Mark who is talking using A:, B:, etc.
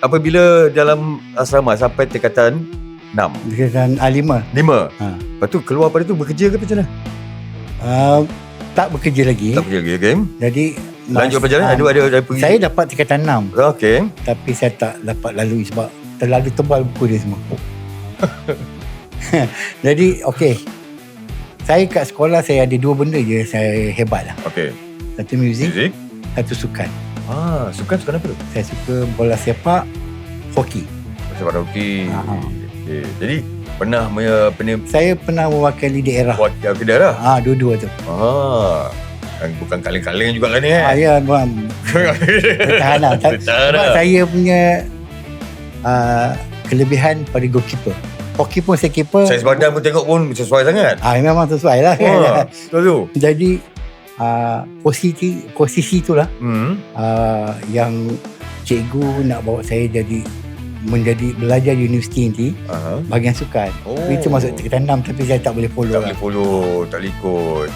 A: apabila dalam asrama sampai tingkatan 6,
B: Tingkatan A5.
A: 5.
B: Ha.
A: Lepas tu keluar pada tu bekerja ke macam mana?
B: Tak bekerja lagi.
A: Tak bekerja lagi.
B: Jadi
A: Lanjut perjalanan ada pergi.
B: saya dapat tingkatan 6.
A: Okey.
B: Tapi saya tak dapat lalui sebab terlalu tebal buku dia semua. Jadi okey. Saya kat sekolah saya ada 2 benda je saya hebat lah.
A: Okey.
B: Satu muzik,
A: Muzik.
B: satu sukan.
A: Sukan apa tu?
B: Saya suka bola sepak, hoki.
A: Sepak hoki.
B: Aha.
A: Okey. Jadi pernah
B: Saya pernah mewakili daerah.
A: wakil daerah.
B: Dua-dua tu.
A: Bukan kaleng-kaleng juga kan ni
B: Ya, bang. Pertahanan. Sebab saya punya kelebihan pada goalkeeper. Hoki pun saya keeper.
A: Saiz badan pun tengok pun sesuai sangat.
B: Memang sesuai lah.
A: Betul tu.
B: Jadi posisi itulah yang cikgu nak bawa saya menjadi belajar universiti nanti bahagian sukan. Itu masuk tingkatan 6 tapi saya tak boleh follow.
A: Tak boleh follow, tak boleh ikut.